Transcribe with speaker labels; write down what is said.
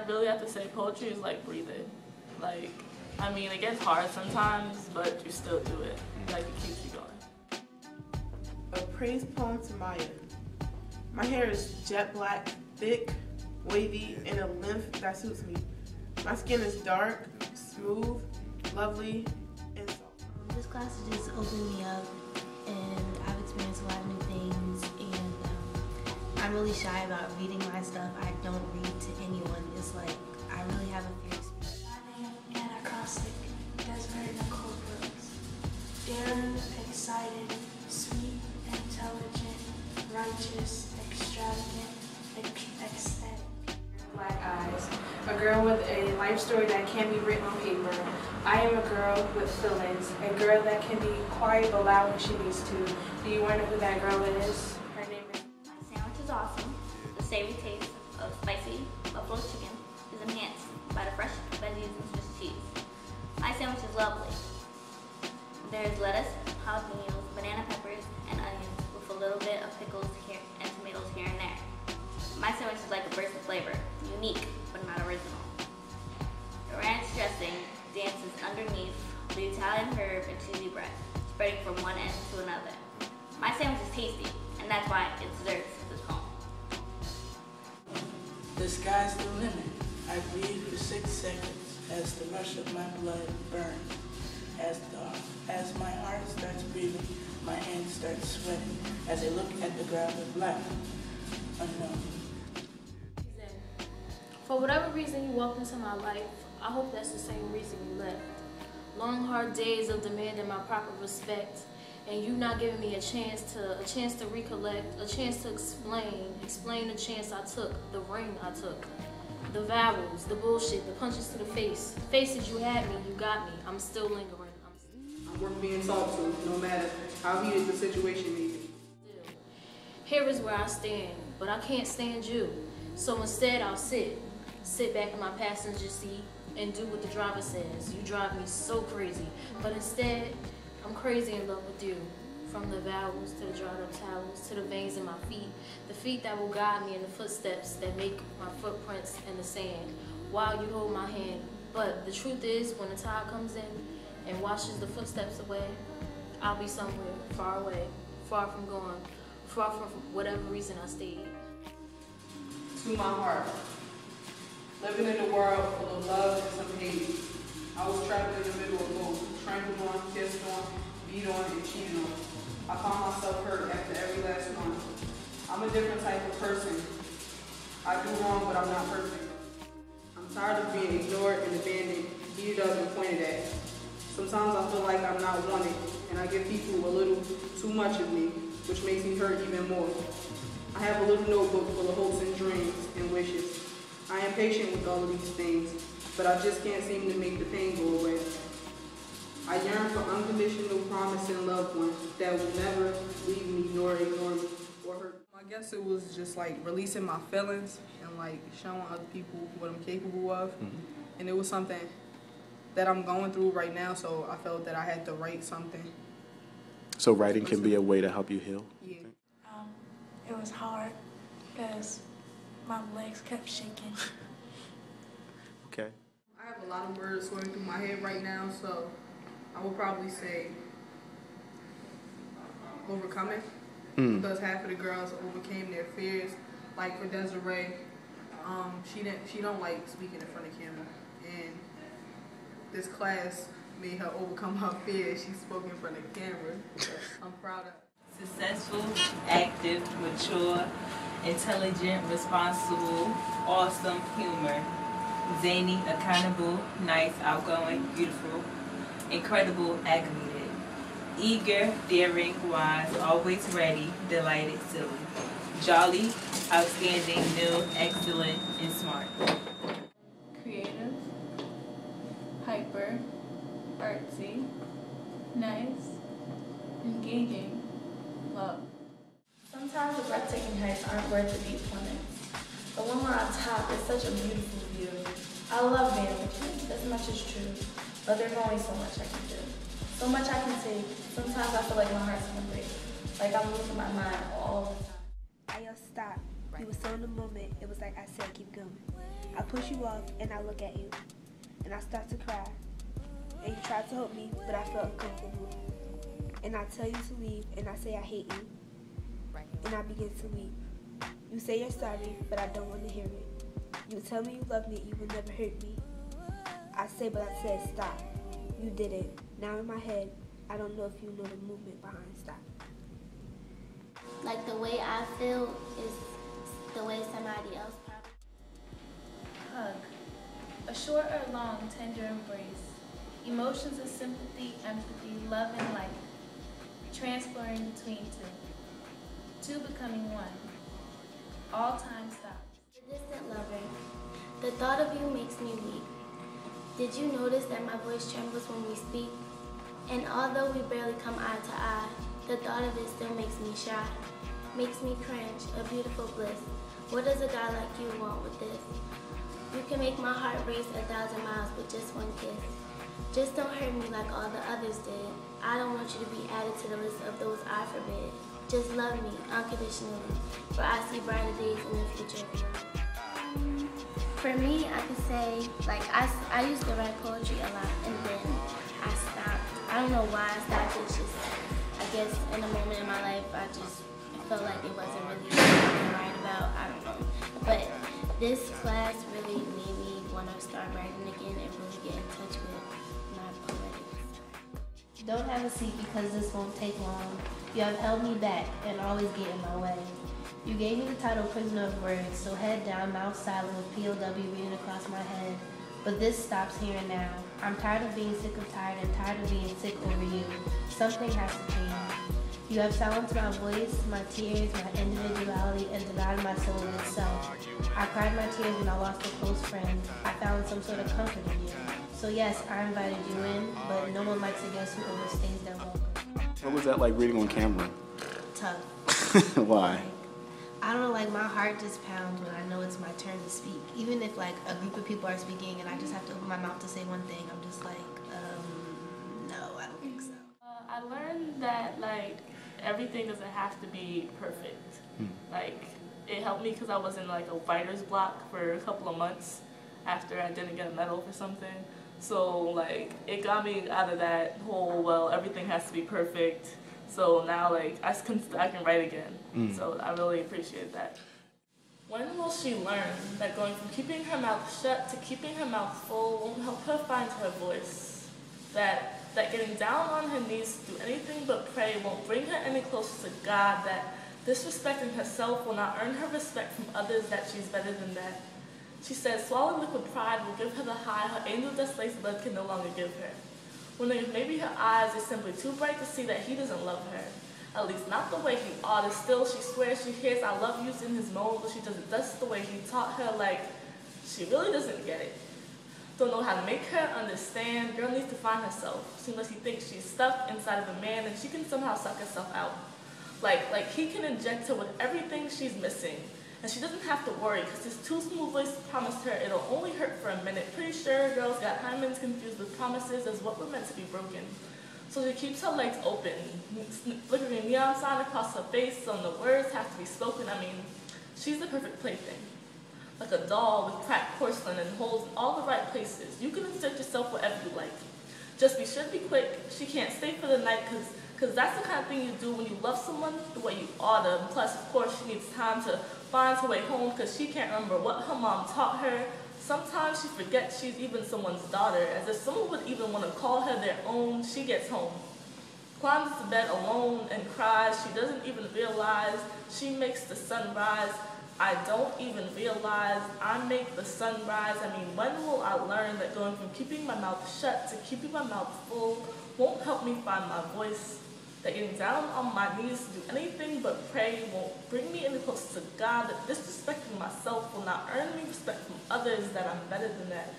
Speaker 1: really have to say poetry is like breathing. Like, I mean, it gets hard sometimes, but you still do it. Like, it keeps you going.
Speaker 2: A praise poem to Maya. My hair is jet black, thick, wavy, and a length that suits me. My skin is dark, smooth, lovely, and soft.
Speaker 3: This class has just opened me up, and I've experienced a lot of new things, and I'm really shy about reading my stuff. I don't read to anyone. It's like, I really have a fear experience.
Speaker 4: My name is Caustic, Desiree Nicole Brooks. Daring, excited, sweet, intelligent, righteous, extravagant, ecstatic.
Speaker 5: Black eyes. A girl with a life story that can be written on paper. I am a girl with feelings. A girl that can be quiet but loud when she needs to. Do you wonder who that girl is? Her name is...
Speaker 6: My sandwich is awesome. The savory taste of spicy buffalo chicken is enhanced by the fresh veggies and Swiss cheese. My sandwich is lovely. There's lettuce, jalapenos, banana peppers, and onions with a little bit of pickles here and tomatoes here and there. My sandwich is like a burst of flavor, unique but not original. The ranch dressing dances underneath the Italian herb and cheesy bread, spreading from one end to another. My sandwich is tasty, and that's why it deserves this poem.
Speaker 7: The sky's the limit. I breathe for 6 seconds as the rush of my blood burns. As my heart starts breathing, my hands start sweating as I look at the ground of life. Unknown.
Speaker 8: For whatever reason you walked into my life, I hope that's the same reason you left. Long, hard days of demanding my proper respect, and you not giving me a chance to recollect, a chance to explain the chance I took, the ring I took, the vowels, the bullshit, the punches to the face. Faces, you had me, you got me. I'm still lingering.
Speaker 9: I'm worth being talked to, no matter how heated the situation may be.
Speaker 8: Here is where I stand, but I can't stand you. So instead, I'll sit back in my passenger seat and do what the driver says. You drive me so crazy, but instead, I'm crazy in love with you. From the vowels to the dried up towels to the veins in my feet, the feet that will guide me in the footsteps that make my footprints in the sand while you hold my hand. But the truth is, when the tide comes in and washes the footsteps away, I'll be somewhere far away, far from gone, far from whatever reason I stayed.
Speaker 9: To my heart. Living in a world full of love and some hate. I was trapped in the middle of both, trampled on, kissed on, beat on, and cheated on. I found myself hurt after every last one. I'm a different type of person. I do wrong, but I'm not perfect. I'm tired of being ignored and abandoned, beat up and pointed at. Sometimes I feel like I'm not wanted, and I give people a little too much of me, which makes me hurt even more. I have a little notebook full of hopes and dreams and wishes. I am patient with all of these things, but I just can't seem to make the pain go away. I yearn for unconditional promise and loved ones that will never leave me nor ignore me or hurt. I guess it was just like releasing my feelings and like showing other people what I'm capable of. And it was something that I'm going through right now, so I felt that I had to write something.
Speaker 10: So writing can be a way to help you heal?
Speaker 4: Yeah. It was hard because my legs kept shaking.
Speaker 10: Okay.
Speaker 9: I have a lot of words swimming through my head right now, so I would probably say overcoming. Because half of the girls overcame their fears. Like for Desiree, she don't like speaking in front of camera, and this class made her overcome her fears. She spoke in front of camera. I'm proud of her.
Speaker 11: Successful, active, mature, intelligent, responsible, awesome, humor, zany, accountable, nice, outgoing, beautiful, incredible, aggravated, eager, daring, wise, always ready, delighted, silly, jolly, outstanding, new, excellent, and smart.
Speaker 1: Creative, hyper, artsy, nice, engaging, love.
Speaker 12: Sometimes the breathtaking heights aren't worth the deep plummets. But when we're on top, it's such a beautiful view. I love being with you, as much as true. But there's only so much I can do. So much I can take. Sometimes I feel like my heart's gonna break. Like I'm losing my mind all the time.
Speaker 13: Stop. You were so in the moment, it was like I said, keep going. I push you off and I look at you, and I start to cry. And you try to help me, but I feel uncomfortable. And I tell you to leave, and I say I hate you. And I begin to weep. You say you're sorry, but I don't want to hear it. You tell me you love me, you will never hurt me. I say, but I said stop. You didn't. Now in my head, I don't know if you know the movement behind stop.
Speaker 3: Like the way I feel is the way somebody else probably.
Speaker 12: Hug. A short or long, tender embrace. Emotions of sympathy, empathy, love, and light. Transporting between two becoming one. All time stop.
Speaker 3: The distant lover. The thought of you makes me weep. Did you notice that my voice trembles when we speak? And although we barely come eye to eye, the thought of it still makes me shy. Makes me cringe, a beautiful bliss. What does a guy like you want with this? You can make my heart race 1,000 miles with just one kiss. Just don't hurt me like all the others did. I don't want you to be added to the list of those I forbid. Just love me unconditionally, for I see brighter days in the future. For me, I could say, like, I used to write poetry a lot, and then I stopped. I don't know why I stopped. It's just, I guess, in a moment in my life, I felt like it wasn't really something to write about. I don't know. But this class really made me want to start writing again and really get in touch with my poetic side.
Speaker 14: Don't have a seat because this won't take long. You have held me back and always get in my way. You gave me the title Prisoner of Words, so head down, mouth silent with POW reading across my head. But this stops here and now. I'm tired of being sick of tired and tired of being sick over you. Something has to change. You have silenced my voice, my tears, my individuality, and divided my soul with itself. I cried my tears when I lost a close friend. I found some sort of comfort in you. So yes, I invited you in, but no one likes to guess who overstays their welcome.
Speaker 10: What was that like reading on camera?
Speaker 14: Tough.
Speaker 10: Why?
Speaker 14: I don't know, like my heart just pounds when I know it's my turn to speak. Even if like a group of people are speaking and I just have to open my mouth to say one thing, I'm just like, no, I don't think so.
Speaker 1: I learned that like everything doesn't have to be perfect. Like it helped me because I was in like a writer's block for a couple of months after I didn't get a medal for something. So like it got me out of that whole, well, everything has to be perfect. So now like I can write again. So I really appreciate that. When will she learn that going from keeping her mouth shut to keeping her mouth full will help her find her voice? That getting down on her knees to do anything but pray won't bring her any closer to God, that disrespecting herself will not earn her respect from others, that she's better than that. She said swallowing liquid pride will give her the high her angel displaced blood can no longer give her. Wondering if maybe her eyes are simply too bright to see that he doesn't love her. At least not the way he ought to. Still, she swears she hears I love yous in his moan, but she doesn't. That's the way he taught her, like, she really doesn't get it. Don't know how to make her understand. Girl needs to find herself. Seems like she thinks she's stuck inside of a man and she can somehow suck herself out. Like he can inject her with everything she's missing. And she doesn't have to worry because his too smooth voice promised her it'll only hurt for a minute. Pretty sure girls got hymens confused with promises as what were meant to be broken. So she keeps her legs open, flickering neon sign across her face so the words have to be spoken. I mean, she's the perfect plaything. Like a doll with cracked porcelain and holes in all the right places. You can insert yourself wherever you like. Just be sure to be quick. She can't stay for the night because that's the kind of thing you do when you love someone the way you ought to. Plus, of course, she needs time to find her way home because she can't remember what her mom taught her. Sometimes she forgets she's even someone's daughter, as if someone would even want to call her their own. She gets home, climbs to bed alone and cries. She doesn't even realize she makes the sun rise. I don't even realize I make the sun rise. I mean, when will I learn that going from keeping my mouth shut to keeping my mouth full won't help me find my voice? That getting down on my knees to do anything but pray won't bring me any closer to God? That disrespecting myself will not earn me respect from others? That I'm better than that?